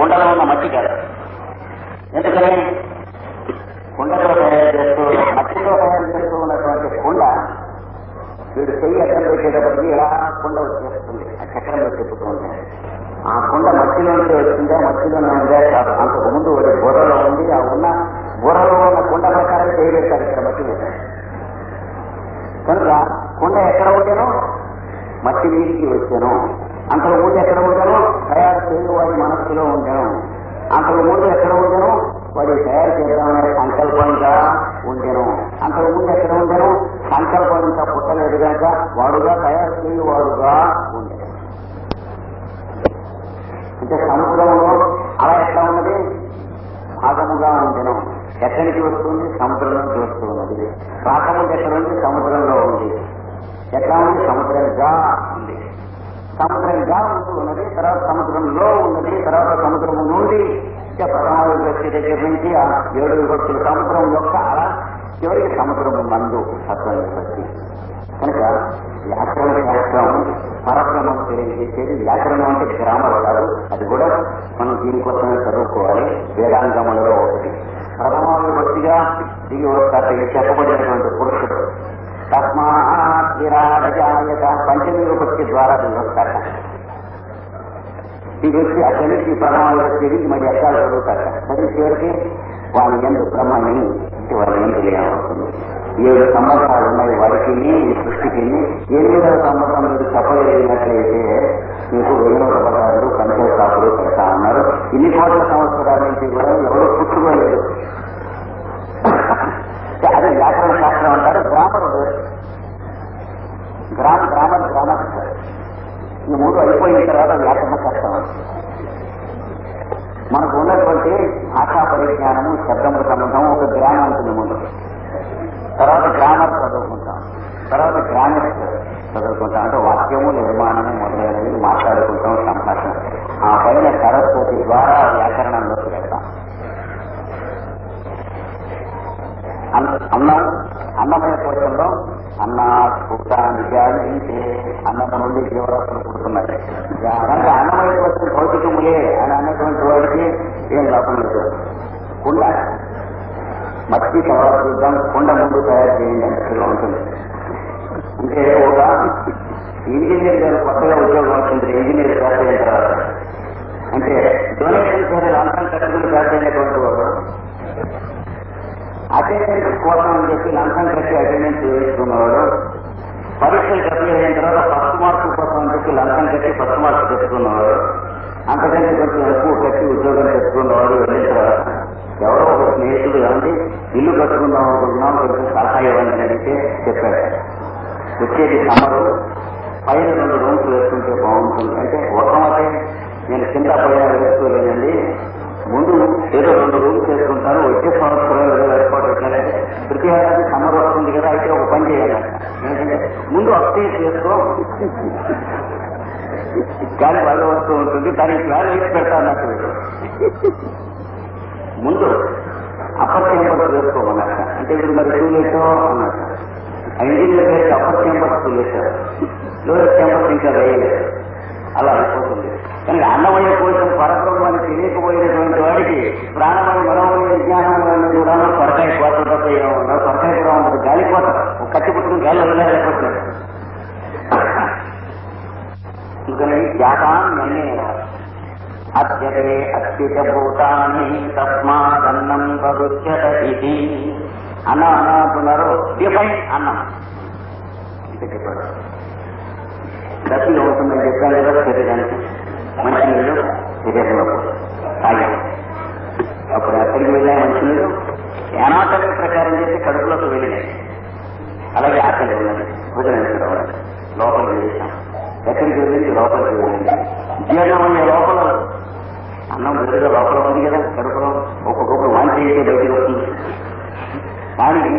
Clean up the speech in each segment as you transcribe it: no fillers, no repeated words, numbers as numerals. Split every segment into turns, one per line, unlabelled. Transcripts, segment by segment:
కుండలో ఉన్న మట్టి కాదు. ఎందుకని కుండతో తయారు చేస్తూ మట్టితో తయారు చేస్తూ ఉన్నటువంటి కుండ వీడు చెయ్యి అడ్డం పెట్టేటప్పటికి ఇలా కుండ వచ్చేస్తుంది. ఆ చక్రంలో తిప్పుతూ ఉంటాయి. ఆ కుండ మట్టిలోంచి వచ్చిందా మట్టిలోనే ఉందా కాదు. అంతకు ముందు వాడి బుర్రలో ఉంది. ఆ ఉన్న బుర్రలో ఉన్న కుండ ప్రకారం చేయబెట్టారు ఇక్కడ మట్టి మీద. కనుక కుండ ఎక్కడ ఉంటేనో మట్టి నీటికి వచ్చాను. అంతకు ముందు ఎక్కడ ఉంటానో తయారు చేయు వాడి మనస్సులో ఉంటాను. అంతకు ముందు ఎక్కడ ఉంటానో వాడి తయారు చేద్దామనే సంకల్పంగా ఉండేను. అంతకు ముందు ఎక్కడ ఉంటానో సంకల్పం ఇంకా పుట్టలేదు కనుక వాడుగా తయారు చేయు వాడుగా ఉండేను. అంటే సముద్రంలో అలా ఎట్లా ఉన్నది భాగముగా ఉండేను. ఎక్కడి నుంచి వస్తుంది సముద్రం నుంచి వస్తూ ఉన్నది. రాకముందు ఎక్కడ ఉంది సముద్రంలో ఉంది. ఎట్లా ఉంది సముద్రంగా ఉంది. సముద్రంగా ఉంటూ ఉన్నది. తర్వాత సముద్రంలో ఉన్నది. తర్వాత సముద్రం నుండి ప్రథమావికి వచ్చే దగ్గర నుంచి ఆ 7 విభక్తులు సముద్రం యొక్క అలా చివరికి సముద్రం నందు సత్వం విభక్తి. కనుక వ్యాకరణ శాస్త్రం పరబ్రహ్మం తెలియజేసేది. వ్యాకరణం అంటే గ్రామర్ కాదు. అది కూడా మనం దీనికోసమే చదువుకోవాలి. వేదాంగములలో ఒకటి. ప్రథమావిభక్తిగా దిగి వస్తారు చెప్పబడినటువంటి పురుషుడు. తస్మాత్ విరాజాయత పంచమీ విభక్తి ద్వారా దిగొస్తారట. ఈ వ్యక్తి అక్కడి నుంచి ప్రథమావిభక్తి మరి ఎక్కడ చదువుతారట. చదివి చివరికి వాళ్ళ ఎందు బ్రహ్మని వాళ్ళ ఎందు లేవస్తుంది. 7 సంవత్సరాలు ఉన్నాయి వారికి. ఈ సృష్టికి 8వ సంవత్సరం మీరు చెప్పగలిగినట్లయితే మీకు 1000 పదాలు పంచసాపులు పెడతా ఉన్నారు. ఇన్ని కోట్ల సంవత్సరాల నుంచి కూడా ఎవరు పుట్టుకోలేదు. అదే వ్యాకరణ శాస్త్రం అంటారు. గ్రామర్ ఈ 3 అయిపోయిన తర్వాత వ్యాకరణ శాస్త్రం. మనకు ఉన్నటువంటి భాషా పరిజ్ఞానము శబ్దముల సంబంధం ఒక గ్రామం ఉంటుంది ముందు. తర్వాత గ్రామర్ చదువుకుంటాం. తర్వాత గ్రామర్స్ చదువుకుంటాం. అంటే వాక్యము నిర్మాణము మొదలైనవి మాట్లాడుకుంటాం. సంభాషణ. ఆ పైన సరస్వతి ద్వారా వ్యాకరణంలోకి వెళ్తాం. అన్నమయ కోశంలో అన్నాన్ని అన్నము నుండి జీవరాశులు పుడుతున్నాయి. కనుక అన్నమయ కోశం భౌతికములే అని అన్నటువంటి వాడికి ఏం లాభం లేదు. కుండ మట్టి తర్వాత చూద్దాం. కుండ ముందు తయారు చేయండి అన్నట్టుగా ఉంటుంది. అంటే ఒక ఇంజనీర్ గారు కొత్తగా ఉద్యోగం వచ్చింది. ఇంజనీర్ తయారు అయిన తర్వాత అంటే డొనేషన్ సరే లంచం కట్టుకుని తయారు అయినటువంటి వాడు అటెండెన్స్ కోసం అని చెప్పి లంచం కట్టి అటెండెన్స్ వేసుకున్నవాడు పరీక్షలు కట్టి అయిన తర్వాత ఫస్ట్ మార్కుల కోసం అని చెప్పి లంచం కట్టి ఫస్ట్ మార్క్స్ తెచ్చుకున్నవాడు అంతకంటే కొంచెం ఎక్కువ కట్టి ఉద్యోగం తెచ్చుకున్నవాడు వెళ్ళిన తర్వాత ఎవరో ఒక స్నేహితుడు ఏమండి ఇల్లు కట్టుకుందాం అనుకుంటున్నాం కొంచెం సలహా ఇవ్వండి అని అడిగితే చెప్పాడు. వచ్చేది సమ్మరు పైన 2 రూమ్స్ వేసుకుంటే బాగుంటుంది. అంటే ఒక్కమతే నేను కింద పైన వేసుకోలేనండి. ముందు ఏదో 2 రూమ్స్ వేసుకుంటాను. వచ్చే సంవత్సరం ఏదో ఏర్పాటు పెట్టాలంటే ప్రతి ఏడాది సమ్మర్ వస్తుంది కదా అయితే ఒక పని చేయాలంట. ఎందుకంటే ముందు అప్డేట్ చేసుకో గాలి బాగా వస్తూ ఉంటుంది. దానికి ప్లాన్ వేసి పెడతా అన్నట్టు ముందు అప్పర్ క్యాంపస్ వేసుకోమన్నట్ట. అంటే ఇప్పుడు మరి 2 లేటో అన్నట్ట. ఇంజనీర్ అయితే అప్పర్ క్యాంపస్ 2 లేటారు. లోయర్ క్యాంపస్ ఇంకా వేయలేదు. అలా అయిపోతుంది. కానీ అన్నమయ కోసం పరబ్రహ్మాన్ని తెలియకపోయినటువంటి వాడికి ప్రాణమయ మనోమయ విజ్ఞానం కూడా కొరకాయ కోత తప్ప ఏమన్నారు. కొరకాయ కూడా ఉండదు. గాలికోత కట్టి పుట్టుకుని గాలి వదిలేకపోతున్నాడు. అందుకని జాతాన్ని అత్యతే అత్యుతభూతాన్ని తస్మాదన్నం భవిష్యత ఇది. అన్నం అన్నట్టున్నారు. డిఫైన్ అన్నం అంటే చెప్పాడు. గతిలో ఉంటుందని చెప్పాను కదా శరీరానికి. మంచినీళ్ళు శరీరంలో తాగాం. అప్పుడు ఎక్కడికి వెళ్ళాయి మంచినీళ్ళు? ఎనాటమీ ప్రకారం చేసి కడుపులోకి వెళ్ళినాయి. అలాగే ఆకలి ఉన్నది. భోజనం రావాలి. లోపలికి వెళ్ళాం. ఎక్కడికి వెళ్ళింది? లోపలికి వెళ్ళింది. జీర్ణమయ్యే లోపల అన్నం వెలుగా లోపల ఉంది కదా కడుపులో. ఒక్కొక్కప్పుడు వాంతి చేసే బయటకు వస్తుంది. కానీ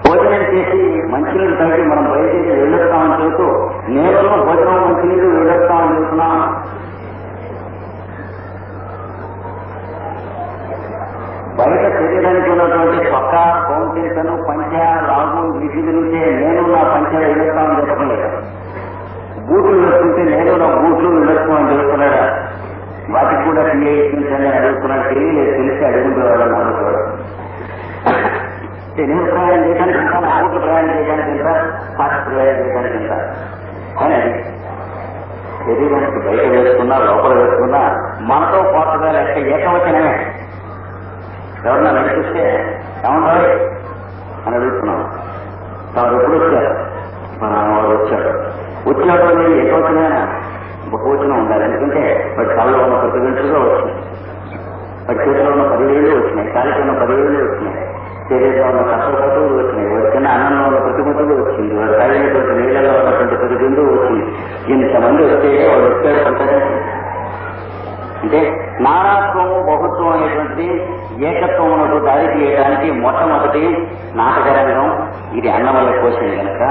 భోజనం చేసి మంచినీళ్ళు తాగి మనం బయటకి వెళ్ళొస్తామని చెబుతూ నేలలో భోజనం మంచినీళ్ళు వెళ్ళొస్తామని చెబుతున్నా. బయట శరీరానికి ఉన్నటువంటి చొక్కా కౌంటేషన్ పంచ లాగు వీటి నుంచే నేను నా పంచ వెళ్ళొస్తామని చెప్పలేదు. బూట్లు వేసుకుంటే నేను నా బూట్లు వెళ్ళొస్తామని చెబుతున్నాడా? వాటికి కూడా టీఏ ఇప్పించండి అడుగుతున్నాడు. తెలియలేదు, తెలిసి అడుగుంటేవాడు అనుకోడు. నేను ప్రయాణం చేయడానికి ఉంటాను, ఊరికి ప్రయాణం చేయడానికి ఉంటా, ఫాస్ట్ ప్రయాణం చేయడానికి ఉంటా. కానీ అది శరీరానికి బయట వేసుకున్నా లోపల వేసుకున్నా మనతో పాటుగా లెక్క ఏకవచనమే. ఎవరన్నా నడిపిస్తే ఏమంటారు అని అడుగుతున్నాం. తాను ఎప్పుడు వచ్చారు? వాడు వచ్చాడు. వచ్చినప్పుడు అనేది ఏకవచనమైనా బహువచనం ఉండాలి. ఎందుకంటే వాడి కాళ్ళలో ఉన్న ప్రతి గంటలుగా వచ్చినాయి, వాడి చేతిలో ఉన్న 10,000 వచ్చినాయి, కాలికి ఉన్న 10,000 వచ్చినాయి, శరీరంలో ఉన్న కష్టపతులు వచ్చినాయి, వాడి చిన్న అన్నంలో ఉన్న ప్రతి ముద్దలు వచ్చింది, వాడు తాగినటువంటి నీళ్ళలో ఉన్నటువంటి ప్రతి బిందువు వచ్చింది. ఇంతమంది వస్తే వాడు వచ్చాడు అంటారు. అంటే నానాత్వము బహుత్వం అనేటువంటి ఏకత్వమునకు దారి తీయడానికి మొట్టమొదటి నాటకరంగం ఇది అన్నమయ్య కోశం కనుక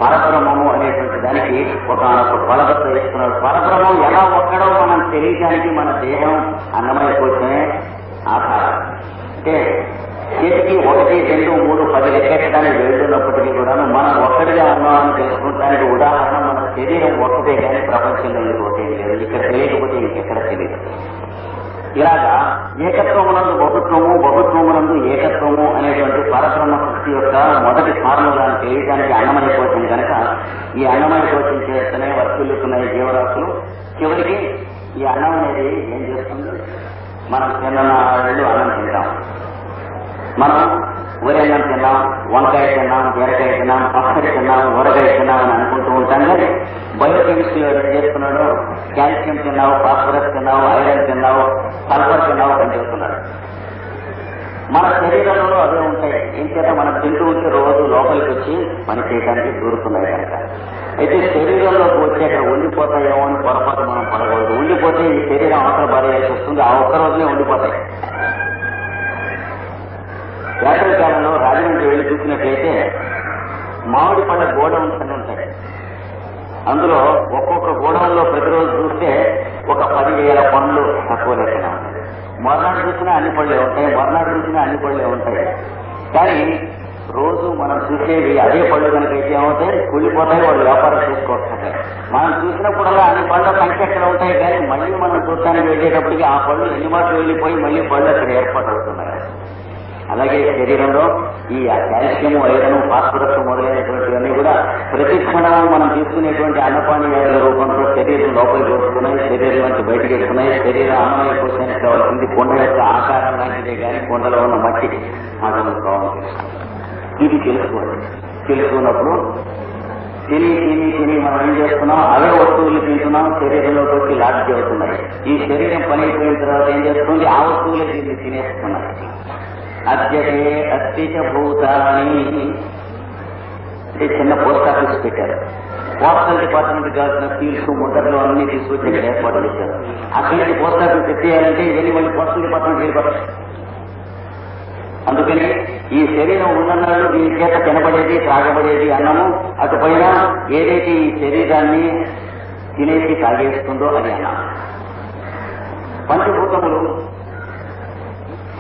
పరబ్రహ్మము అనేటువంటి దానికి ఒక బలబద్ద ఇస్తున్నాడు. పరబ్రహ్మం ఎలా ఒక్కడో మనం తెలియటానికి మన దేహం అన్నమయ్య కోశమే ఆధారం. అంటే చేతికి 1, 2, 3, 10 లెక్కెట్టడానికి వెళ్తున్నప్పటికీ కూడా మనం ఒక్కడిగా ఉన్నామని తెలుసుకోవడానికి ఉదాహరణ మన శరీరం ఒక్కటే కానీ ప్రపంచంలో ఇంకోటి లేదు. ఇక్కడ తెలియకపోతే ఇంకెక్కడ తెలియదు. ఇలాగా ఏకత్వమునందు బహుత్వము, బహుత్వమునందు ఏకత్వము అనేటువంటి పరబ్రహ్మ శక్తి యొక్క మొదటి ఫార్ములాను తెలియడానికి అన్నమయ కోశం కనుక ఈ అన్నమయ కోశం చేస్తేనే వర్తిల్లుతున్నాయి జీవరాశులు. చివరికి ఈ అన్నం అనేది ఏం చేస్తుంది? మనం తిన్ననాళ్ళు అన్నం తింటాం, మనం ఊరన్నం తిన్నాం, వంకాయ తిన్నాం, బీరకాయ తిన్నాం, పచ్చడి తిన్నాం, ఊరగాయ తిన్నాం అని అనుకుంటూ ఉంటాం. కానీ బయోకెమిస్ట్రీ ఏం చేస్తున్నాడు? కాల్షియం తిన్నావు, ఫాస్ఫరస్ తిన్నావు, ఐరన్ తిన్నావు, సల్ఫర్ తిన్నావు అని చెబుతున్నాడు. మన శరీరంలో అవే ఉంటాయి. ఏం చేత మనం తింటూ ఉంటే రోజు లోపలికి వచ్చి పని చేయడానికి దూరుతున్నాయి కనుక. అయితే శరీరంలోకి వచ్చి అక్కడ ఉండిపోతాయేమో అని పొరపాటు మనం పడకూడదు. ఉండిపోతే ఈ శరీరం అవసరం బాధేయాల్సి వస్తుంది. ఆ ఒక్క రోజునే ఉండిపోతాయి. వేసవికాలంలో రాజమండ్రి వెళ్ళి చూసినట్లయితే మామిడి పళ్ళ గోడౌన్స్ అని ఉంటాయి. అందులో ఒక్కొక్క గోడౌన్లో ప్రతిరోజు చూస్తే ఒక 10,000 పండ్లు తక్కువ లేకుండా ఉంటాయి. మర్నాడు చూసినా అన్ని పళ్ళే ఉంటాయి, మర్నాడు చూసినా అన్ని పళ్ళే ఉంటాయి. కానీ రోజు మనం చూసేవి అదే పళ్ళు కనుకైతే ఏమవుతాయి? కుళ్ళిపోతాయి, వాళ్ళు వ్యాపారం చేసుకోవచ్చు. మనం చూసినప్పుడల్లా అన్ని పళ్ళ సంఖ్య ఎక్కడ ఉంటాయి. కానీ మళ్ళీ మనం చూడటానికి వెళ్ళేటప్పటికి ఆ పళ్ళు ఎన్ని మాటలు వెళ్ళిపోయి మళ్ళీ పళ్ళు అక్కడ ఏర్పాటు అవుతున్నాయి. అలాగే శరీరంలో ఈ కాల్షియం, ఐరన్, ఫాస్ఫరస్ మొదలైనటువంటివన్నీ కూడా ప్రతి క్షణం మనం తీసుకునేటువంటి అన్నపానీయాల రూపంలో శరీరం లోపలికి వస్తున్నాయి, శరీరం నుంచి బయటికి వెళ్తున్నాయి. శరీరం అన్నమయ కోశానికి కావాల్సింది కొండ యొక్క ఆకారం లాంటిదే కానీ కొండలో ఉన్న మట్టి ఆగమం కావాలి. ఇది తెలుసుకోవాలి. తెలుసుకున్నప్పుడు తిని మనం ఏం చేస్తున్నాం? అవే వస్తువులు తింటున్నాం, శరీరంలోకి వచ్చి లాడ్జి అవుతున్నాయి. ఈ శరీరం పని అయిపోయిన తర్వాత ఏం చేస్తుంది? ఆ వస్తువులే దీన్ని తినేస్తున్నాయి. అద్యతే అస్తిచ భూతాని అంటే చిన్న పోస్ట్ ఆఫీస్ పెట్టారు. పోస్టల్ డిపార్ట్మెంట్ కావాల్సిన ఫీల్డ్స్, ముద్రలు అన్ని తీసుకొచ్చి ఇక్కడ ఏర్పాటు చేశారు. అక్కడి నుంచి పోస్ట్ ఆఫీస్ ఎత్తేయాలంటే ఇవన్నీ మళ్ళీ పోస్టల్ డిపార్ట్మెంట్ వెళ్ళిపోతారు. అందుకని ఈ శరీరం ఉన్ననాళ్ళు దీని చేత తినబడేది, త్రాగబడేది అన్నము, అటుపైన ఏదైతే ఈ శరీరాన్ని తినేసి తాగేస్తుందో అది అన్నం. పంచభూతములు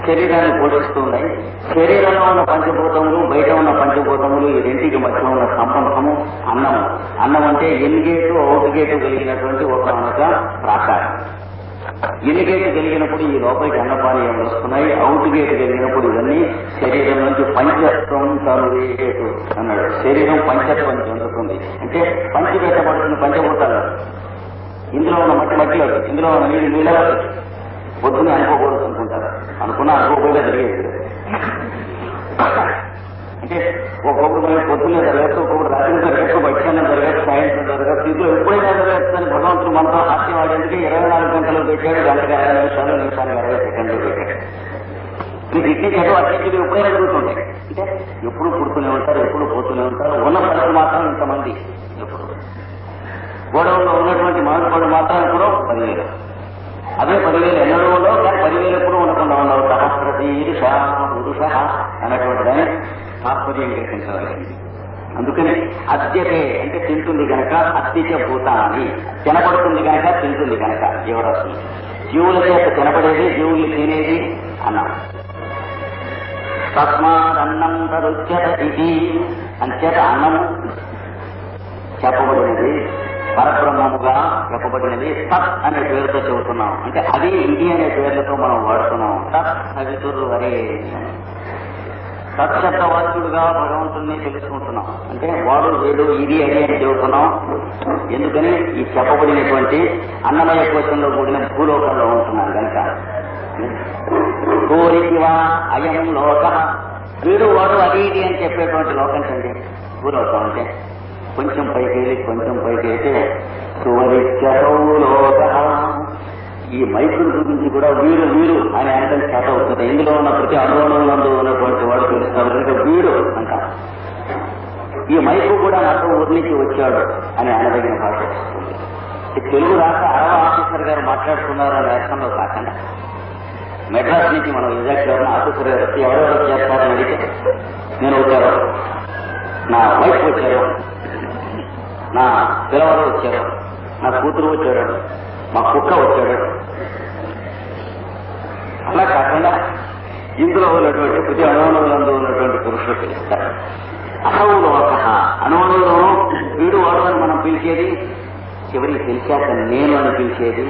శరీరాన్ని పోషిస్తున్నాయి. శరీరంలో ఉన్న పంచభూతములు, బయట ఉన్న పంచభూతములు, ఈ రెంటికి మధ్య ఉన్న సంబంధము అన్నము. అన్నం అంటే ఎన్గేటు, అవుట్ గేటు కలిగినటువంటి ఒక ప్రాకారం. ఎన్నిగేటు కలిగినప్పుడు ఈ లోపలికి అన్నపానీయం వస్తున్నాయి, అవుట్ గేటు కలిగినప్పుడు ఇవన్నీ శరీరం నుంచి పంచత్వం తనుగేటు అన్నాడు. శరీరం పంచత్వం చెందుతుంది. అంటే పంచి పెట్టబడుతుంది పంచభూతాలు. ఇందులో ఉన్న మట్టిలో, ఇందులో ఉన్న నీళ్ళ పొద్దునే అనుకోకూడదు అనుకుంటారు. అనుకున్నా అనుకోకుండా జరిగేది. అంటే ఒక్కొక్కరు పొద్దున్నే జరగచ్చు, ఒక్కొక్కరు రాత్రి జరగచ్చు, మధ్యాహ్నం జరగచ్చు, సాయంత్రం జరగచ్చు. ఇంట్లో ఎప్పుడైనా జరగచ్చని భగవంతుడు మనతో హాస్యం ఆడేందుకు 24 గంటలు పెట్టాడు. గంటకి 60 నిమిషాలు, నిమిషానికి 60 సెకండ్లు పెట్టాడు. మీకు ఇచ్చే చదువు అట్లకి ఎప్పుడైనా జరుగుతుంటాయి. అంటే ఎప్పుడు పుడుతూనే ఉంటారు, ఎప్పుడు పోతూనే ఉంటారు. ఉన్న పనులు మాత్రం ఇంతమంది. ఎప్పుడు గోడౌన్లో ఉన్నటువంటి మామిడి పళ్ళు మాత్రం ఇప్పుడు 10,000. అదే 10,000 ఎన్నడూ ఉండవు. కానీ 10,000 ఎప్పుడు ఉండకుండా ఉండవు. సహస్రతీరుష పురుష అన్నటువంటి దాన్ని తాత్పర్యం గ్రహించవలసింది. అందుకని అద్యతే అంటే తింటుంది కనుక, అత్తిచ భూతాని తినబడుతుంది కనుక, తింటుంది కనుక జీవరాశులు. జీవుల చేత తినబడేది, జీవులు తినేది అన్నం. తస్మాదన్నం తదుచ్యత ఇది అంచేత అన్నము చెప్పబడినది. పరబ్రహ్మముగా చెప్పబడినది. సత్ అనే పేరుతో చెబుతున్నాం, అంటే అది ఇది అనే పేర్లతో మనం వాడుతున్నాం. సత్ సవితురు అరే సత్శబ్దవాచ్యుడుగా భగవంతుడిని తెలుసుకుంటున్నాం, అంటే వాడు వీడు ఇది అది అని చెబుతున్నాం. ఎందుకని ఈ చెప్పబడినటువంటి అన్నమయ కోశంలో కూడిన భూలోకంలో ఉంటున్నాం కనుక. కోరివా అయం లోక, వీడు వాడు అది ఇది అని చెప్పేటువంటి లోకం కండి భూలోకం. అంటే కొంచెం పైకి వెళ్ళి కొంచెం పైకి అయితే సువరిత్యసౌ లోక. ఈ మైకుల గురించి కూడా వీడు వీడు అని అనడం చేత అవుతుంది. ఇందులో ఉన్న ప్రతి అణువునందు ఉన్నటువంటి వాడు తెలుస్తారు కనుక వీడు అంట. ఈ మైకు కూడా నాతో ఊరి నుంచి వచ్చాడు అని అనదగిన భాష వస్తుంది. తెలుగు రాక అరవ ఆఫీసర్ గారు మాట్లాడుతున్నారు అనే అర్థంలో కాకుండా మెడ్రాస్ నుంచి మనం ఎగ్జాక్ట్ ఎవరైనా ఆఫీసర్ గారు వచ్చి ఎవరెవరు చేస్తారని అడిగితే నేను వచ్చారు, నా వైఫ్ వచ్చారు, నా పిల్లవాడు వచ్చారు, నా కూతురు వచ్చాడు, మా కుక్క వచ్చాడు. అలా కాకుండా ఇందులో ఉన్నటువంటి ప్రతి అణువునందు ఉన్నటువంటి పురుషులు పిలుస్తారు. అసౌలో ఒక అణువులోనూ వీడు వాడు అని మనం పిలిచేది, చివరికి పిలిచాక నేను అని పిలిచేది.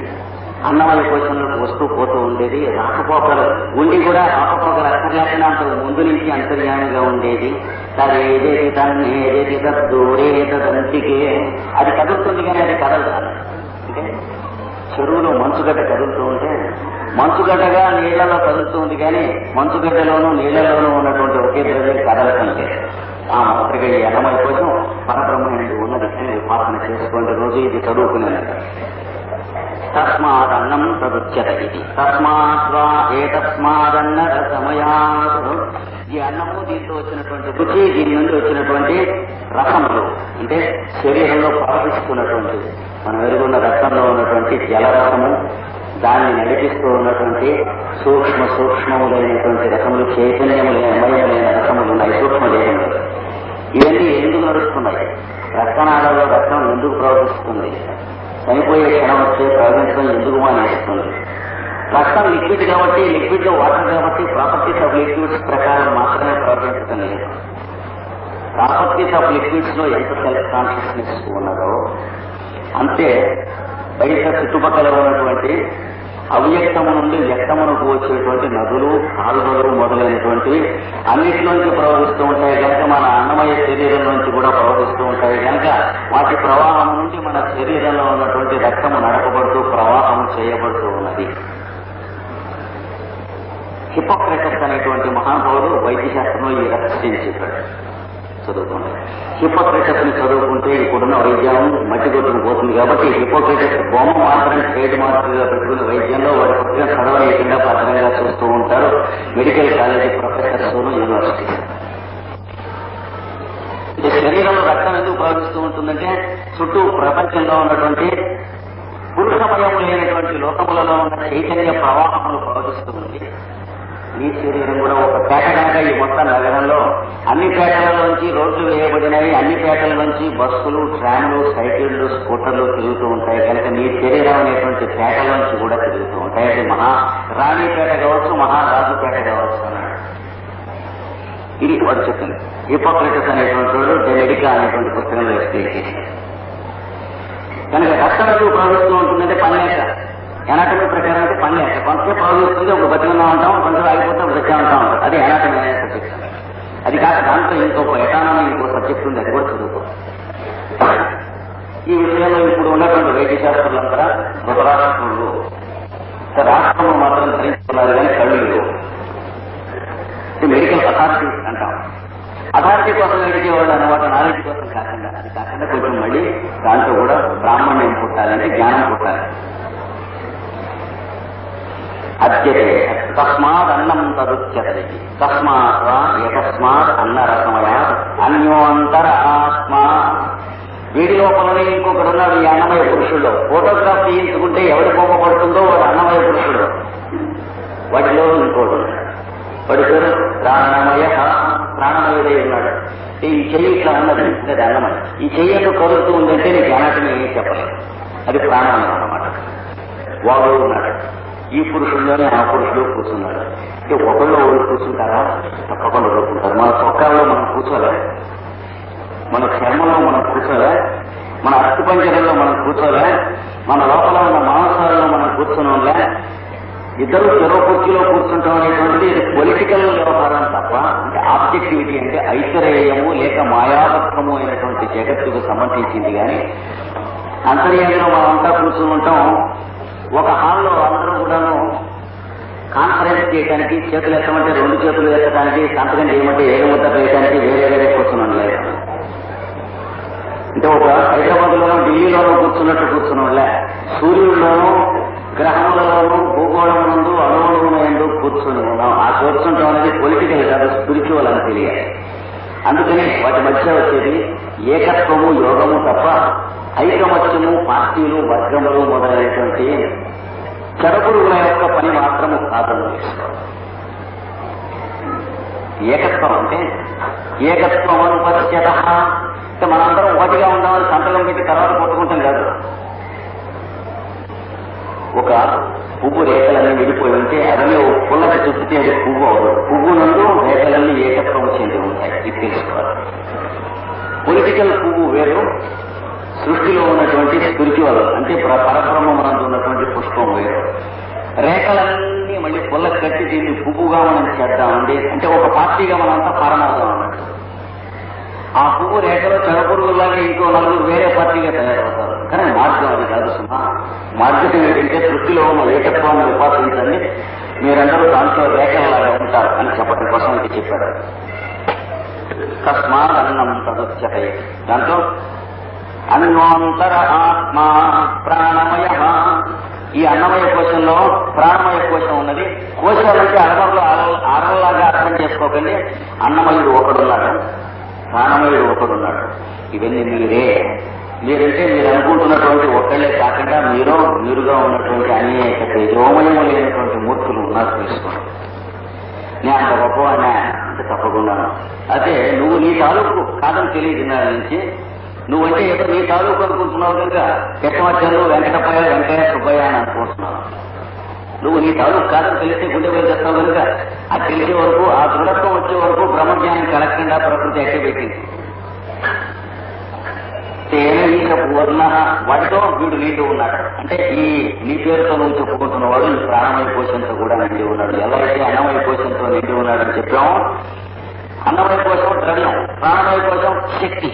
అన్నమయ కోశంలోకి వస్తూ పోతూ ఉండేది. రాకపోకలు ఉండి కూడా రాకపోకలు అక్కర్లేకుండా అంత ముందు నుంచి అంతర్యామిగా ఉండేది. తదేదేది తన్నేదేది తద్దూరే తదంతికే, అది కదులుతుంది కానీ అది కదలదు. అంటే చెరువులో మంచుగడ్డ కదులుతూ ఉంటే మంచుగడ్డగా నీళ్లలో కదులుతుంది కానీ మంచుగడ్డలోనూ నీళ్లలోనూ ఉన్నటువంటి ఒకే ద్రవ్యం కదలటం లేదు. ఆ మాత్రగా ఈ అన్నమయ కోసం పరబ్రహ్మణుడు ఉన్నది ఉపాసన చేసుకోండి. రోజు ఇది చదువుకునేది. తస్మాదన్నం తదుచ్యత ఇది తస్మాత్వా ఏతస్మాదన్న రసమయాత్. ఈ అన్నము దీంతో వచ్చినటువంటి రుచి, దీని నుండి వచ్చినటువంటి రసములు, అంటే శరీరంలో ప్రవహిస్తున్నటువంటి మనం ఎరుగున్న రక్తంలో ఉన్నటువంటి జలరసము, దాన్ని నడిపిస్తూ ఉన్నటువంటి సూక్ష్మములైనటువంటి రసములు, చైతన్యములైన రసములు ఉన్నాయి, సూక్ష్మదేహములు. ఇవన్నీ ఎందుకు నడుస్తున్నాయి? రక్తనాళాల్లో రక్తం ఎందుకు ప్రవహిస్తుంది? చనిపోయే క్షణం వచ్చే ప్రవహించడం ఎందుకు మానేస్తుంది? రక్తం లిక్విడ్ కాబట్టి, లిక్విడ్ లో వాటర్ కాబట్టి ప్రాపర్టీస్ ఆఫ్ లిక్విడ్స్ ప్రకారం మాత్రమే ప్రవహించడం లేదు. ప్రాపర్టీస్ ఆఫ్ లిక్విడ్స్ లో ఎంత సెల్ఫ్ కాన్షియస్నెస్ ఉన్నదో అంతే బయట చుట్టుపక్కల ఉన్నటువంటి అవ్యక్తము నుండి వ్యక్తమునకు వచ్చేటువంటి నదులు, కాలువలు మొదలైనటువంటి అన్నిటిలోంచి ప్రవహిస్తూ ఉంటాయి కనుక మన అన్నమయ శరీరం నుంచి కూడా ప్రవహిస్తూ ఉంటాయి కనుక వాటి ప్రవాహం నుండి మన శరీరంలో ఉన్నటువంటి రక్తము నడపబడుతూ ప్రవాహం చేయబడుతూ ఉన్నది. హిపోక్రటస్ అనేటువంటి మహానుభావుడు వైద్యశాస్త్రంలో ఈ రహస్యం చెప్పాడు. చదువుతున్నాడు. హిపోక్రటస్ ని చదువుకుంటే ఇప్పుడున్న వైద్యం మట్టి కొట్టుకు పోతుంది కాబట్టి హిపోక్రటస్ బొమ్మ మాత్రం ట్రేడ్ మార్కులుగా పెట్టుకుని వైద్యంలో వారి పుస్తకం చదవలేకుండా భద్రంగా చూస్తూ ఉంటారు మెడికల్ కాలేజీ ప్రొఫెసర్స్ యూనివర్సిటీ. శరీరంలో రక్తం ఎందుకు ప్రవహిస్తూ ఉంటుందంటే చుట్టూ ప్రపంచంలో ఉన్నటువంటి పురుషమయం లేనటువంటి లోకములలో ఉన్న చైతన్య ప్రవాహములు ప్రవహిస్తూ ఉంది. నీ శరీరం కూడా ఒక పేట కనుక ఈ మొత్తం నగరంలో అన్ని పేటలలోంచి రోడ్లు వేయబడినాయి, అన్ని పేటల నుంచి బస్సులు, ట్రాన్లు, సైకిళ్లు, స్కూటర్లు తిరుగుతూ ఉంటాయి కనుక నీ శరీరం అనేటువంటి పేటలోంచి కూడా తిరుగుతూ ఉంటాయి. అది మహారాణిపేట కావచ్చు, మహారాజుపేట కావచ్చు అన్నాడు. ఇది వాడు చెప్పింది. హిపోక్రటస్ అనేటువంటి వాడు డెమెడికా అనేటువంటి పుస్తకంలో ఎక్స్ప్లెయిన్ చేశాడు. కనుక రక్తం ఎందుకు ప్రవహిస్తూ ఉంటుందంటే పని లేక, ఎనాటమీ ప్రకారం అయితే పని లేక కొంతసేపు ప్రవహిస్తుంది, ఒక బతిగా ఉంటాం, కొంచెం ఆగిపోతే ఒక బతిగా ఉంటా ఉంటాం. అది ఎనాటమీ అనే సబ్జెక్ట్. అది కాక దాంట్లో ఇంకొక ఎకానమీ ఇంకో సబ్జెక్ట్ ఉంది, అది కూడా చదువుకో. ఈ విషయంలో ఇప్పుడు ఉన్నటువంటి వైద్య శాస్త్రులంతా ధృతరాష్ట్రులు రాష్ట్రంలో మాత్రం ధరిస్తున్నారు కానీ కళ్ళు లేవు. మెడికల్ అథారిటీ అంటాం. అథారిటీ కోసం ఎడిచేవాళ్ళు అన్నమాట, నాలెడ్జ్ కోసం కాకుండా. అది కాకుండా కొంచెం మళ్ళీ దాంట్లో కూడా బ్రాహ్మణ్యం పుట్టాలంటే జ్ఞానం పుట్టాలి. అద్యతే తస్మాత్ అన్నం తదుచ్యతే తస్మాత్ ఏతస్మాత్ అన్నరసమయాత్ అన్యోంతర ఆత్మ. వీడి లోపలనే ఇంకొకడున్నాడు ఈ అన్నమయ పురుషుల్లో. ఫోటోగ్రాఫ్ తీయించుకుంటే ఎవరి బొమ్మ పడుతుందో వాడు అన్నమయ పురుషుడు. వాటిలో ఇంకోడు వాడి పేరు ప్రాణమయ, ప్రాణమయుడై ఉన్నాడు. ఈ చెయ్యి ఇట్లా ఉన్నది అంటే అన్నమయ. ఈ చెయ్యి ఎందుకు కదులుతూ ఉందంటే నీకు అనాటమీ ఏం చెప్పలేదు, అది ప్రాణమయం అన్నమాట. వాడు ఉన్నాడు. ఈ పురుషుల్లోనే ఆ పురుషుడు కూర్చున్నాడు. అంటే ఒకళ్ళు ఒకరు కూర్చుంటారా? తప్పకుండా కూర్చుంటారు. మన చొక్కాల్లో మనం కూర్చోలే, మన చర్మలో మనం కూర్చోలే, మన అస్థిపంజరంలో మనం కూర్చోలే, మన లోపల ఉన్న మాంసాలలో మనం కూర్చున్నోలే, ఇద్దరు చెరో కుర్చీలో కూర్చుంటాం అనేటువంటిది ఇది పొలిటికల్ వ్యవహారం తప్ప, అంటే ఆబ్జెక్టివిటీ అంటే ఐతరేయము లేక మాయాబద్ధము అయినటువంటి జగత్తుకు సంబంధించింది. కానీ అంతర్యంలో మనం అంతా కూర్చుని ఉంటాం. ఒక హాల్లో అందరూ కూడాను కాన్ఫరెన్స్ చేయడానికి, చేతులు ఎత్తమంటే 2 చేతులు ఎత్తడానికి, సంతకం చేయమంటే 7 ముద్ద వేయడానికి వేరే వేరే కూర్చున్నాం లేదు. అంటే ఒక హైదరాబాద్లోనూ ఢిల్లీలోనూ కూర్చున్నట్టు కూర్చున్నాంలే, సూర్యుల్లోనూ గ్రహములలోనూ భూగోళమునందు అణువులందు కూర్చుని ఉన్నాం. ఆ కూర్చుంటాం అనేది పొలిటికల్ కాదు, స్పిరిచువల్ అని తెలియాలి. అందుకని వాటి మధ్య వచ్చేది ఏకత్వము, యోగము తప్ప ఐకమత్యము, పార్టీలు, వర్గములు మొదలైనటువంటి చెరపురుగుల యొక్క పని మాత్రము కాదని తెలుసుకోవాలి. ఏకత్వం అంటే ఏకత్వం అనుపశ్యత అంటే మనందరం ఒకటిగా ఉందామని సంతకం పెట్టి తర్వాత కొట్టుకుంటాం కాదు. ఒక పువ్వు రేఖలన్నీ విడిపోయి ఉంటే అదనే ఒక పుల్లకి చుట్టితే అది పువ్వు అవ్వదు. పువ్వు నందు రేఖలన్నీ ఏకత్వం చెంది ఉంటాయి, ఇది తెలుసుకోవాలి. పొలిటికల్ పువ్వు వేరు, సృష్టిలో ఉన్నటువంటి స్పిరిచువల్ అంటే పరబ్రహ్మనందు ఉన్నటువంటి పుష్పం వేరు. రేఖలన్నీ మళ్ళీ పుల్లకి కట్టి దీన్ని పువ్వుగా మనం చేద్దామండి అంటే ఒక పార్టీగా మనంతా పారణాలుగా ఉన్నట్టు. ఆ పువ్వు రేఖలో చెరపురుగులాగా ఇంకో 4 వేరే పార్టీగా తయారవుతారు. కానీ మార్గం అది కాదు సుమా. మార్గం ఏంటంటే సృష్టిలో ఉన్న ఏకత్వాన్ని ఉపాసించండి, మీరందరూ దాంట్లో రేఖలలాగా ఉంటారు అని చెప్పడం కోసం ఇది చెప్పారు. తస్మాత్ అన్నం తదుచ్యతే, దాంట్లో అన్యోంతర ఆత్మ ప్రాణమయ. ఈ అన్నమయ కోశంలో ప్రాణమయ కోశం ఉన్నది. కోశాలంటే అరల్లాగా అర్థం చేసుకోకండి. అన్నమయుడు ఒకడున్నాడు, ప్రాణమయుడు ఒకడున్నాడు. ఇవన్నీ మీరంటే మీరు అనుకుంటున్నటువంటి ఒక్కళ్ళే కాకుండా మీరుగా ఉన్నటువంటి అనేక తేజోమయం లేనటువంటి మూర్తులు ఉన్నారు తెలుసుకోండి. నేను అంత గొప్పవాడినా అంటే తప్పకుండా. అదే నువ్వు నీ తాలూకు కాదని తెలియదు నుంచి, నువ్వంటే ఏదో నీ తాలూకు అనుకుంటున్నావు కనుక కెట్టమచ్చలు వెంకటప్పయ్య, వెంకయ్య, సుబ్బయ్య అని అనుకుంటున్నావు. నువ్వు నీ తాలూకు కాదని తెలిస్తే గుండె వేలు చేస్తావు కనుక అది తెలిసే వరకు, ఆ దృఢత్వం వచ్చే వరకు బ్రహ్మజ్ఞానం కలగకుండా ప్రకృతి ఎక్కబెట్టింది. తేనీక పూర్ణ, వాటితో వీడు నిండి ఉన్నాడు. అంటే ఈ నీ పేరుతో నువ్వు చెప్పుకుంటున్నవాడు ఈ ప్రాణమయ కోశంతో కూడా నిండి ఉన్నాడు. ఎలా అయితే అన్నమయ కోశంతో నిండి ఉన్నాడని చెప్పాము. అన్నమయ కోశం ద్రవ్యం, ప్రాణమయ కోశం శక్తి.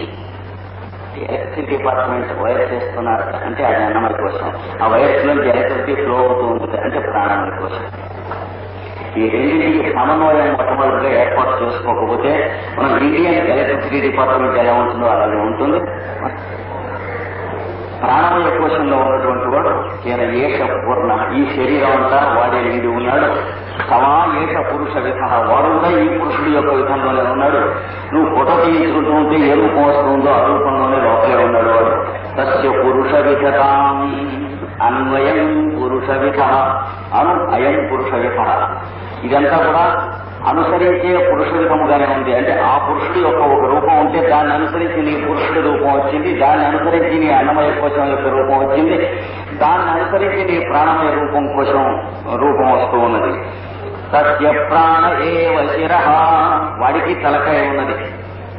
ఎలక్ట్రిసిటీ డిపార్ట్మెంట్ వైర్ చేస్తున్నారు అంటే అది అన్నమయ కోశం. ఆ వైర్స్ నుంచి ఎలక్ట్రిసిటీ ఫ్లో అవుతూ ఉంటుంది అంటే ప్రాణమయ కోశం. ఈ రెండింటికి సమన్వయం మొట్టమొదటిగా ఏర్పాటు చేసుకోకపోతే మనం ఇండియన్ ఎలక్ట్రిసిటీ డిపార్ట్మెంట్ ఎలా ఉంటుందో అలాగే ఉంటుంది. ప్రాణమయ కోశంలో ఉన్నటువంటి వాడు ఈయన ఏష పూర్ణ, ఈ శరీరం అంతా వాడే నిండి ఉన్నాడు. సవా ఏష పురుష విధ, వాడు కూడా ఈ పురుషుడి యొక్క విధంలోనే ఉన్నాడు. నువ్వు ఫోటో తీయించుకుంటూ ఉంటే ఏ రూపం వస్తుందో ఆ రూపంలోనే లోపలే ఉన్నాడు వాడు. తస్య పురుష విధతాం అన్వయం పురుష విధ అను అయం పురుష విధ. ఇదంతా కూడా అనుసరించే పురుష విధముగానే ఉంది. అంటే ఆ పురుషుడి యొక్క ఒక రూపం ఉంటే దాన్ని అనుసరించి నీ పురుషుడి రూపం వచ్చింది, దాన్ని అనుసరించి నీ అన్నమయ కోశం యొక్క రూపం వచ్చింది, దాన్ని అనుసరించి నీ ప్రాణమయ రూపం కోసం రూపం వస్తూ ఉన్నది. సత్య ప్రాణ ఏవ శిర, వాడికి తలకాయ ఉన్నది.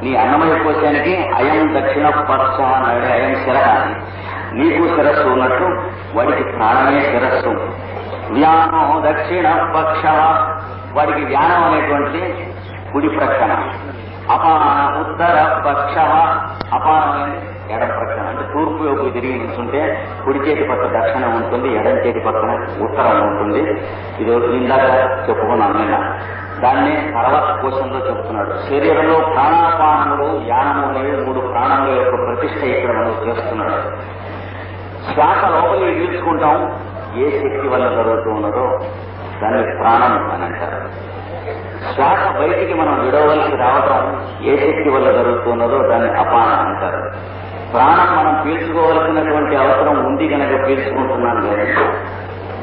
నీ అన్నమయ కోశానికి అయం దక్షిణ పక్ష అన్నాడు, అయం శిర. నీకు శిరస్సు ఉన్నట్టు వాడికి ప్రాణమే శిరస్సు. వ్యానో దక్షిణ పక్ష, వాడికి వ్యానం అనేటువంటి కుడి ప్రక్కన. అపాన ఉత్తర పక్ష, అపానం ఎడం ప్రక్కన. అంటే తూర్పు వైపు తిరిగి నిల్చుంటే కుడి చేతి పక్క దక్షిణ ఉంటుంది, ఎడం చేతి పక్కన ఉత్తరం ఉంటుంది. ఇది ఇందాక చెప్పుకున్నాను నిన్న. దాన్ని తర్వాత కోశంలో చెబుతున్నాడు. శరీరంలో ప్రాణాపానములు, యానము అనేవి 3 ప్రాణముల యొక్క ప్రతిష్ట ఇక్కడ మనం చేస్తున్నాడు. శ్వాస లోపలికి పీల్చుకుంటాం, ఏ శక్తి వల్ల జరుగుతూ ఉన్నదో దాన్ని ప్రాణం అని అంటారు. శ్వాస బయటికి మనం విడవలసి రావటం ఏ శక్తి వల్ల జరుగుతున్నదో దాన్ని అపానం అంటారు. ప్రాణం మనం పీల్చుకోవలసినటువంటి అవసరం ఉంది కనుక పీల్చుకుంటున్నాను కానీ,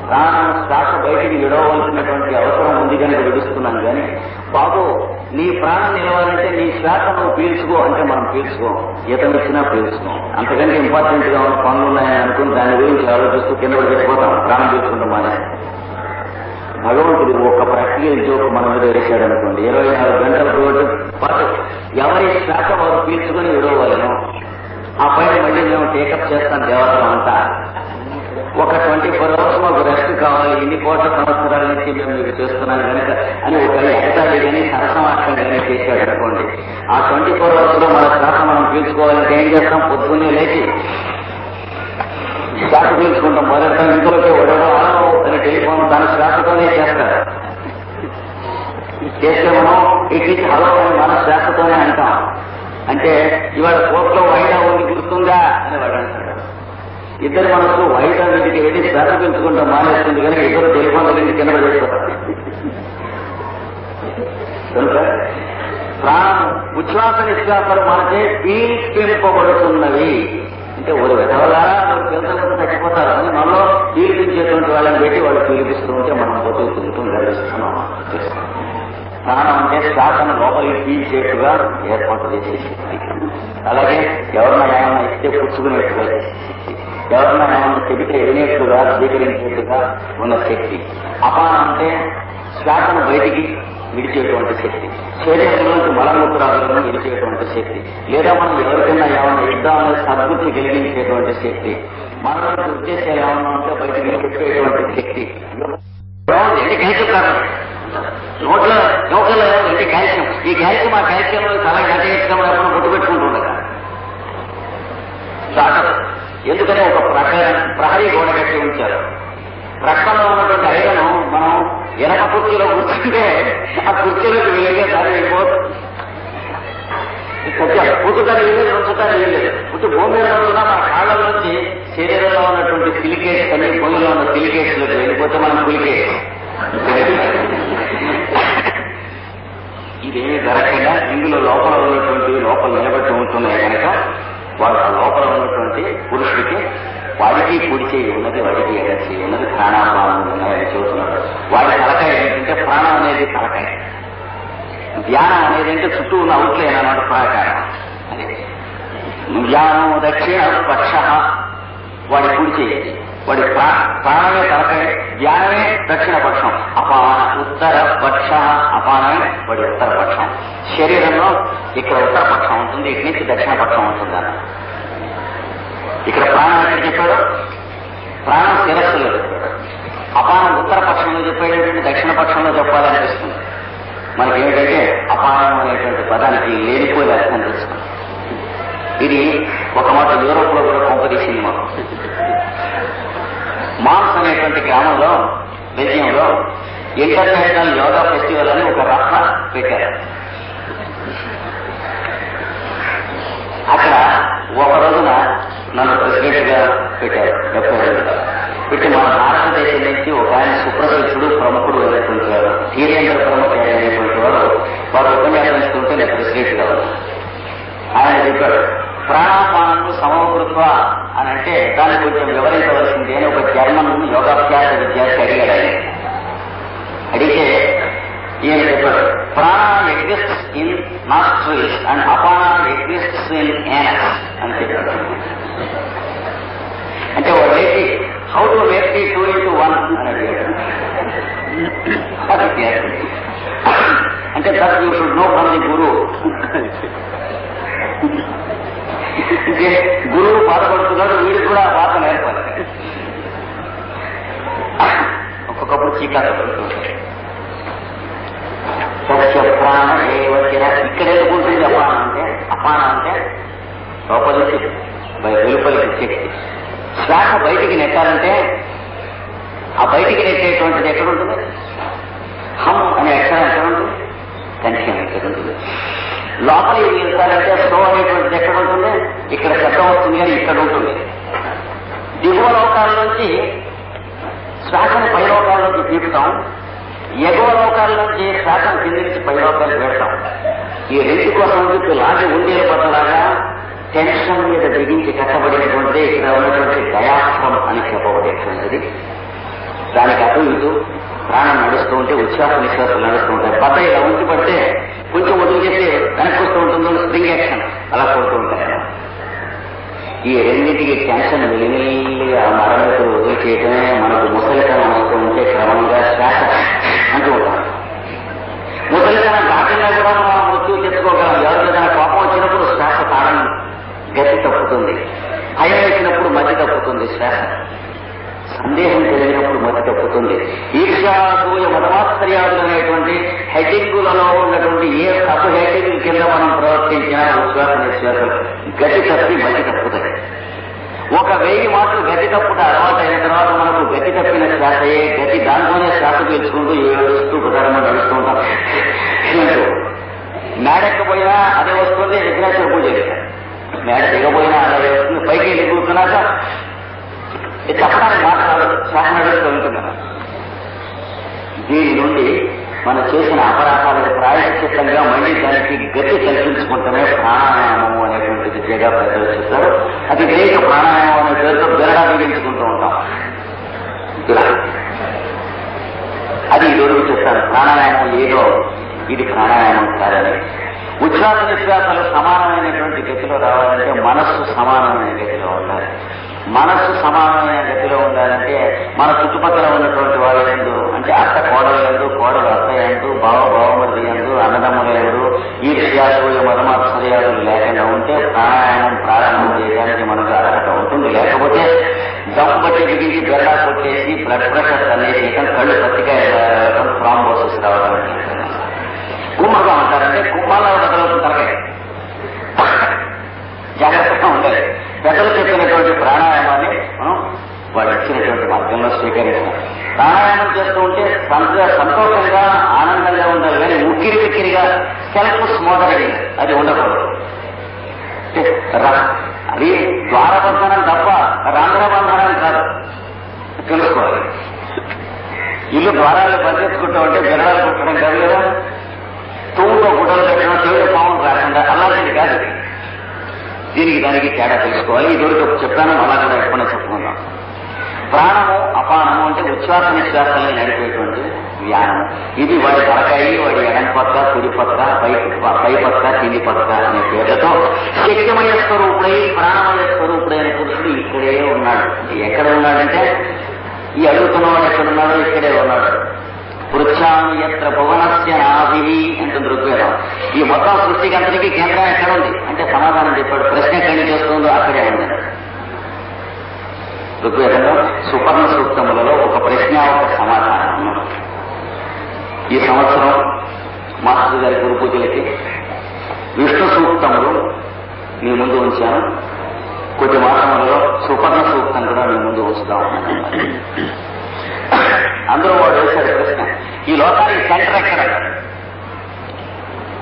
ప్రాణం శ్వాస బయటికి విడవలసినటువంటి అవసరం ఉంది కనుక విడుస్తున్నాను కానీ, బాబు నీ ప్రాణం నిలవాలంటే నీ శ్వాస నువ్వు పీల్చుకో అంటే మనం పీల్చుకోం, ఈతనిచ్చినా పీల్చుకోం. అంతకంటే ఇంపార్టెంట్ గా ఉన్న పనులు ఉన్నాయని అనుకుని దాని గురించి ఆలోచిస్తూ కింద పెట్టిపోతాం, ప్రాణం పీల్చుకుంటాం. మన భగవంతుడు ఒక ప్రాక్టికల్ జోక్ మన మీద వేసాడు అనుకోండి, 24 గంటల పాటు ఎవరి శ్వాస వారు పీల్చుకుని విడవలను ఆ పైన మళ్ళీ మేము టేకప్ చేస్తాం దేవతలు అంతా. ఒక 24 hours మాకు రెస్ట్ కావాలి, ఇన్ని కోట్ల సంవత్సరాల నుంచి మేము మీకు చేస్తున్నాం కనుక అని ఒక ఎగతాళి కానీ సరసమాక్షం కానీ చేశాడు అనుకోండి. ఆ 24 hours లో మన శ్వాస మనం పీల్చుకోవాలంటే ఏం చేస్తాం? పొద్దున్నే లేచి శ్వాస పీల్చుకుంటాం. మొదటి ఇంట్లోకి ఎవరో అని టెలిఫోన్ తన శ్వాసతోనే చేస్తారు. చేస్తే మనం ఇటు హలో అని మన శ్వాసతోనే అంటాం. అంటే ఇవాళ కోర్టులో వాయిదా ఉంది గుర్తుందా అని వాడు అంటాడు. ఇద్దరు మనసు వాయిదా మీదకి వెళ్ళి శ్వాస పెంచుకుంటాం మానేస్తుంది కనుక ఇద్దరు టెలిఫోన్ దగ్గర కింద చేస్తారు. కనుక ప్రాణం ఉచ్ఛ్వాస నిశ్వాసాలు మనకే పీల్పింపబడుతున్నవి. అంటే ఒక విధవలా పిల్లలు చచ్చిపోతారు అని మనలో పీల్పించేటువంటి వాళ్ళని పెట్టి వాళ్ళు పీలిపిస్తూ ఉంటే మనం బతుకుతుంటూ గర్విస్తున్నాం. ప్రాణం అంటే శ్వాసను లోపలికి పీల్చేట్టుగా ఏర్పాటు చేసేసి, అలాగే ఎవరన్నా ఏమన్నా ఇస్తే పుచ్చుకునేట్టుగా శక్తి, ఎవరన్నా ఏమన్నా చెబితే వినేట్టుగా స్వీకరించేట్టుగా ఉన్న శక్తి. అపానం అంటే శ్వాసను బయటికి విడిచేటువంటి శక్తి, శరీరంలోంచి మలమూత్రాలను విడిచేటువంటి శక్తి, లేదా మనం ఎవరికైనా ఏమన్నా యుద్ధాలను సద్బుద్ధి కలిగించేటువంటి శక్తి, మనలో ఉద్దేశాలు ఏమన్నా ఉంటే బయటికి చెప్పేటువంటి శక్తి. నోట్లో నౌకల్లో అంటే కాల్షియం, ఈ కాల్షియం ఆ కాల్షియంలో చాలా గంటేసుకున్నప్పుడు గుర్తు పెట్టుకుంటుండగా దాటదు. ఎందుకని ఒక ప్రహరీ గోడ కట్టి ఉంచారు. రక్తంలో ఉన్నటువంటి ఐరను మనం ఎనక కుర్చీలో కూర్చుంటే ఆ కుర్చీలోకి వెళ్ళే దాన్ని వెళ్ళిపోతుంది. కూర్చుంటారు వెళ్ళలేదు, ఉంచుతారు వెళ్ళలేదు. కొంచెం భూమి మీద ఉన్న మన కాళ్ళ నుంచి శరీరంలో ఉన్నటువంటి సిలికేట్స్ అన్ని భూమిలో ఉన్న సిలికేట్స్ లోకి వెళ్ళిపోతే మనం పులికేట్ ఇదేమీ జరగకుండా ఇందులో లోపల ఉన్నటువంటి లోపల నిలబెట్టి ఉంటున్నాయి కనుక వాళ్ళ లోపల ఉన్నటువంటి పురుషుడికి వాడికి కుడి చేయి ఉన్నది, వాడికి ఎడ చేయి ఉన్నది, ప్రాణాపానం ఉన్నాయని చెబుతున్నాడు. వాడి తలకాయ ఏంటంటే ప్రాణం అనేది తలకాయ, ధ్యానం అనేది అంటే చుట్టూ ఉన్న అవుట్లైన్ అన్నమాట ప్రాకారం. అదే ధ్యానం దక్షిణ పక్ష, వాడి కుడి చేయి, వాడి ప్రాణమే తలకాయ, ధ్యానమే దక్షిణ పక్షం, అపాన ఉత్తర పక్ష, అపానమే వాడి ఉత్తర పక్షం. శరీరంలో ఇక్కడ ఉత్తర పక్షం ఉంటుంది, ఇటు నుంచి దక్షిణ పక్షం ఉంటుంది అన్న. ఇక్కడ ప్రాణం ఎక్కడ చెప్పాడు? ప్రాణం శిరస్సులో చెప్పాడు. అపానం ఉత్తర పక్షంలో చెప్పేటటువంటి దక్షిణ పక్షంలో చెప్పాలనిపిస్తుంది. మనకేమిటంటే అపానం అనేటువంటి పదానికి లేనిపోయే అర్థం తెలుస్తుంది. ఇది ఒక మాట యూరోప్ లో కూడా కొంపదీసింది. మనం మాన్స్ అనేటువంటి గ్రామంలో బెల్జియంలో ఇంటర్నేషనల్ యోగా ఫెస్టివల్ అని ఒక రత్న పెట్టారు. అక్కడ ఒక రోజున నన్ను ప్రెసిడెంట్ గా పెట్టారు. 72 పెట్టి మన భారతదేశం నుంచి ఒక ఆయన సుప్రసిద్ధుడు ప్రముఖుడు అనేటువంటి వారు, ధీరేంద్ర ప్రముఖ అనేటువంటి వారు ఉపన్యాసం ఇస్తుంటే నేను ప్రెసిడెంట్ గా ఉన్నాను. ఆయన చెప్పాడు, ప్రాణాపానము సమకృత్వ అని అంటే దాన్ని కొంచెం వివరించవలసింది అని ఒక జర్మన్ యోగాభ్యాస విద్యార్థి అడిగాడు. ఆయన అడిగితే ఈయన చెప్పాడు, ప్రాణ ఎగ్జిస్ట్స్ ఇన్ నాస్ట్రిల్స్ అండ్ అపాన ఎగ్జిస్ట్స్ ఇన్ యానస్ అని చెప్పాడు. అంటే వాడేసి how to make the 2 into 1 అని అడిగాడు. అంటే that you should know from the గురు. గురువు బాధపడుతున్నాడు, వీడికి కూడా ఆ బాధ నేర్పాలి. ఒక్కొక్కప్పుడు చీకాకు పడుతుంటాయి. సత్య ప్రాణ ఏవచిర ఇక్కడ ఎందుకుంటుంది అపాన అంటే లోపలికి వెలుపలికి శక్తి. శ్వాస బయటికి నెట్టాలంటే ఆ బయటికి నెట్టేటువంటిది ఎక్కడ ఉంటుంది? హమ్ అనే అక్షరం ఎక్కడ ఉంటుంది? కంఠం ఎక్కడ ఉంటుంది? లోపలికి వెళ్తారంటే స్లో అనేటువంటిది ఎక్కడ ఉంటుంది? ఇక్కడ శబ్దం వస్తుంది కానీ ఇక్కడ ఉంటుంది. దిగువ లోకాల నుంచి శ్వాసను పై లోకాల్లోకి తీపుతాం, ఎగువ లోకాల నుంచి శ్వాసను కింది నుంచి పై లోకాలకు పెడతాం. ఈ రెండు కోసం చెప్పి లాంటి ఉండేల పట్టలాగా టెన్షన్ మీద బిగించి కట్టబడినటువంటిది ఇక్కడ ఉన్నటువంటి దయాశ్రం అని చెప్పబడేటువంటిది. దానికి అటు ఇటు ప్రాణం నడుస్తూ ఉంటే ఉచ్ఛ్వాస నిశ్వాసాలు నడుస్తూ ఉంటాయి. బట్ట ఇలా ఉంచి పడితే కొంచెం వదిలి చేస్తే వెనక్కి వస్తూ ఉంటుందో స్ప్రింగ్ యాక్షన్ అలా కొడుతూ ఉంటాయి. ఈ రెండింటికి టెన్షన్ వెలిమెల్లిగా మరణితులు వదిలి చేయటమే మనకు ముసలితనం వస్తూ ఉంటే క్రమంగా శ్వాస అంటూ ఉంటాం. ముసలితనం కాకుండా కూడా మనం మృత్యువు తెచ్చుకోగలం. ఎవరికైనా కోపం వచ్చినప్పుడు శ్వాస తాళం గతి తప్పుతుంది. భయం వేసినప్పుడు మతి తప్పుతుంది శ్వాస. సందేహం కలిగినప్పుడు మతి తప్పుతుంది. ఈర్ష్యాసూయ మతమాశ్చర్యాదులు అనేటువంటి హెడ్డింగులలో ఉన్నటువంటి ఏ సబ్ హెడ్డింగ్ కింద మనం ప్రవర్తించినా ఉచ్ఛ్వాస నిశ్వాసం గతి తప్పి మతి తప్పుతుంది. ఒక 1000 మాటలు గతి తప్పుట అలవాటు అయిన తర్వాత మనకు గతి తప్పిన శ్వాసయే గతి. దాంట్లోనే శ్వాస పీల్చుకుంటూ ఏడుస్తూ కుదరమని నడుస్తూ ఉంటాం. మేడెక్కపోయినా అదే వస్తుంది. విఘ్నేశ్వర పూజ మేడ దిగపోయినా అలాగే వస్తుంది. పైకి వెళ్ళి కూర్చున్నాక చెప్పడానికి మాట్లాడు శ్వాస నడుస్తూ ఉంటున్నాను. దీని నుండి మనం చేసిన అపరాధాలకు ప్రాయశ్చిత్తంగా మళ్ళీ దానికి గతి కల్పించుకుంటేనే ప్రాణాయామము అనేటువంటి విద్యగా పెద్దలు చెప్తారు. అది దేశ ప్రాణాయామం అనే పేరుతో బెరడా బిగించుకుంటూ ఉంటాం. ఇలా అది ఈరోజు చెప్తాను. ప్రాణాయామం ఏదో ఇది ప్రాణాయామం కాదని. ఉచ్ఛ్వాస నిశ్వాసాలు సమానమైనటువంటి గతిలో రావాలంటే మనస్సు సమానమైన గతిలో ఉండాలి. మనస్సు సమానమైన గతిలో ఉండాలంటే మన చుట్టుపక్కల ఉన్నటువంటి వాళ్ళ ఎందు, అంటే అత్త కోడలు ఎందు, కోడలు అత్త ఎందు, బావ బావమరి ఎందు, అన్నదమ్ముల ఎందు ఈర్ష్యాలు మతమాశ్చర్యాలు లేకుండా ఉంటే ప్రాణాయామం ప్రారంభం చేయడానికి మనకు అర్హత ఉంటుంది. లేకపోతే దమ్ము బట్టి బిగించి బెల్లా కొట్టేసి బ్లడ్ ప్రెషర్ అనేది కళ్ళు పత్తికాయ రావడం, థ్రాంబోసిస్ రావడం. కుమ్మగా ఉంటారంటే కుమ్మాల బదులవుతుంది తరగతి. జాగ్రత్తగా ఉండాలి. పెద్దలు చెప్పినటువంటి ప్రాణాయామాన్ని మనం వాళ్ళు ఇచ్చినటువంటి మార్గంలో స్వీకరిస్తాం. ప్రాణాయామం చేస్తూ ఉంటే సంతోషంగా ఆనందంగా ఉండాలి, కానీ ఉక్కిరి విక్కిరిగా సెల్ఫ్ స్మోదరింగ్ అది ఉండకూడదు. అది ద్వారబంధనం తప్ప రంధ్రబంధనం కాదు, తెలుసుకోవాలి. ఇల్లు ద్వారాలు బంధించుకుంటూ ఉంటే బిరడాలు కుట్టడం కాదు కదా, తూముతో గుడ్డలు పెట్టడం, చెవిలో పాములు రాకుండా అలాంటిది కాదు. దీనికి దానికి తేడా తెలుసుకోవాలి. ఇదివరకు చెప్పాను, అలా కూడా ఎప్పుడైనా చెప్పుకుందాం. ప్రాణము అపానము అంటే ఉచ్ఛ్వాస నిశ్వాసాలను నడిపేటువంటి వ్యాయామం. ఇది వాడి తలకాయి, వాడి ఎడం పక్క, కుడి పక్క, పై పక్క, కింది పక్క అనే పేర్లతో శక్తిమయ స్వరూపుడై ప్రాణమయ స్వరూపుడైన పురుషుడు ఇక్కడే ఉన్నాడు. ఎక్కడ ఉన్నాడంటే ఈ అడుగుతున్నవాడు ఎక్కడున్నాడో ఇక్కడే ఉన్నాడు. పృచ్ఛామి యత్ర భువనస్య నాభి అంటుంది ఋగ్వేదం. ఈ మొత్తం సృష్టికి అంతటికీ కేంద్రం ఎక్కడ ఉంది అంటే సమాధానం చెప్పాడు. ప్రశ్న ఎక్కడి చేస్తుందో అక్కడే ఉంది. ఋగ్వేదంలో సుపర్ణ సూక్తములలో ఒక ప్రశ్న ఒక సమాధానం. ఈ సంవత్సరం మాస్టర్ గారి గురు పూజలకి విష్ణు సూక్తములు మీ ముందు ఉంచాను. కొద్ది మాసములలో సుపర్ణ సూక్తం కూడా మీ ముందు ఉంచుదాం. అందరూ వాడు వేశారు ప్రశ్న, ఈ లోకానికి సెంటర్ ఎక్కడ?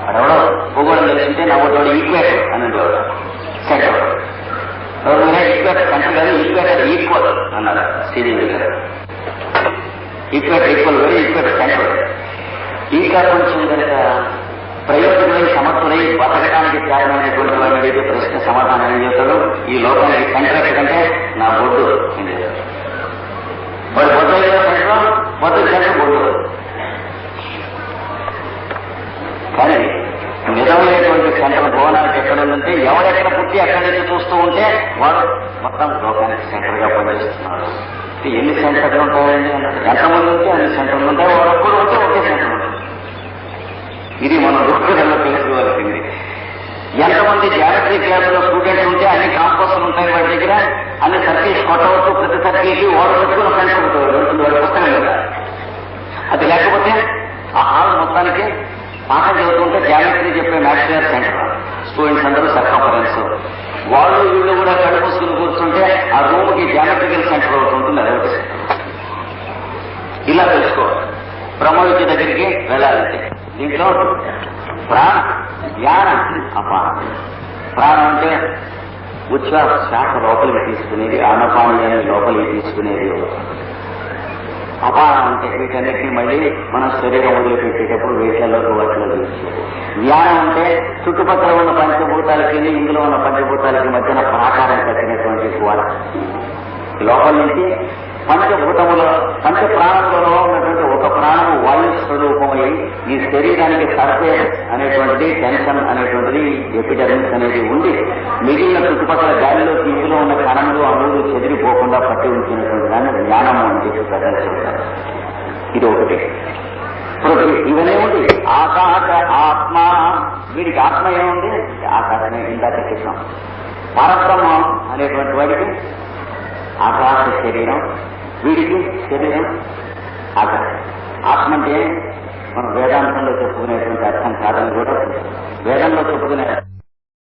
వాడెవడో భూగోళం తెలిసింటే నవ్వుతోడు ఈక్వేటర్ అనేవాడు. సెంటర్ ఈక్వేటర్ సెంటర్ కాదు, ఈక్వేటర్ ఈక్వల్ అన్నారు సిరీస్ గారు. ఈక్వేటర్ ఈక్వల్ వేరే, ఈక్వేటర్ సెంటర్. ఇంకా కొంచెం కనుక ప్రయోజనమై సమర్థులై బతకడానికి కారణమైనటువంటి వాడిని అడిగితే ప్రశ్న సమాధానం ఏం చేస్తాడు? ఈ లోకానికి సెంటర్ ఎక్కడంటే నా బొడ్డు ఏం చేస్తాడు? వాడు బొడ్డు సెంటర్, బొడ్డు సెంటర్ బొడ్డు. కానీ నిజమైనటువంటి సెంటర్ భవనానికి ఎక్కడ ఉందంటే ఎవరెక్కడ పుట్టి అక్కడి నుంచి చూస్తూ ఉంటే వాడు మొత్తం లోకానికి సెంటర్ గా పనిచేస్తున్నాడు. ఎన్ని సెంటర్లు ఉంటాయండి? ఎంతమంది ఉంటే అన్ని సెంటర్లు ఉంటాయి. వాడొక్కడు ఉంటే ఒకే సెంటర్ ఉంటుంది. ఇది మనం దుఃఖంలో తెలుసుకోవాల్సింది. ఎంతమంది జాగ్రత్త క్లాసులో స్టూడెంట్స్ ఉంటే అన్ని కాంపస్లు ఉంటాయి వాడి దగ్గర, అన్ని సర్కిల్స్ కొట్టవచ్చు. ప్రతి సర్కిల్కి వాడు పెట్టుకున్న సెంటర్ ఉంటుంది వాడి పుస్తకం కదా. అది లేకపోతే ఆ హాల్ మొత్తానికి పాఠం చదువుతుంటే జాగ్రత్త చెప్పే మ్యాథ్స్ సెంటర్, స్టూడెంట్స్ అందరూ సర్కంఫరెన్స్, వాళ్ళు వీళ్ళు కూడా కళ్ళు మూసుకుని కూర్చుంటే ఆ రూమ్ కి జామెట్రికల్ సెంటర్ ఒకటి ఉంటుంది. అదొకటి ఇలా తెలుసుకోవాలి. బ్రహ్మవిద్య దగ్గరికి వెళ్ళాలంటే దీంట్లో ప్రాణ జ్ఞానం అపానం. ప్రాణం అంటే ఉచ్ఛ్వాస శ్వాస లోపలికి తీసుకునేది, ఆనపానీయాన్ని లోపలికి తీసుకునేది. అపానం అంటే వీటన్నిటినీ మళ్ళీ మన శరీరం వదిలిపెట్టేటప్పుడు వీటిలోకి వాటిలో తీసేది. జ్ఞానం అంటే చుట్టుపక్కల ఉన్న పంచభూతాలకి ఇందులో ఉన్న పంచభూతాలకి మధ్యన ప్రాకారం కట్టినటువంటి గోడ. లోపల నుంచి పంచభూతములో పంచ ప్రాణములలో ఉన్నటువంటి ఒక ప్రాణము వాయు స్వరూపమై ఈ శరీరానికి సర్ఫేస్ అనేటువంటిది, టెన్షన్ అనేటువంటిది, ఎపిడర్మిస్ అనేది ఉండి మిగిలిన చుట్టుపక్కల గాలిలోకి ఇందులో ఉన్న కణములు అణువులు చెదిరిపోకుండా పట్టి ఉంచినటువంటి దాన్ని జ్ఞానము అని చెప్పి ప్రజలు చెప్తారు. ఇది ఒకటి. ఇవన్నీ ఉంది. ఆకాశ ఆత్మ, వీడికి ఆత్మ ఏముంది? ఆకాశమే ఇందాక చెప్పాం. పరబ్రహ్మం అనేటువంటి వాడికి ఆకాశ శరీరం, వీడికి శరీరం ఆకాశం. ఆత్మ అంటే మనం వేదాంతంలో చెప్పుకునేటువంటి అర్థం కాదని కూడా వేదంలో చెప్పుకునే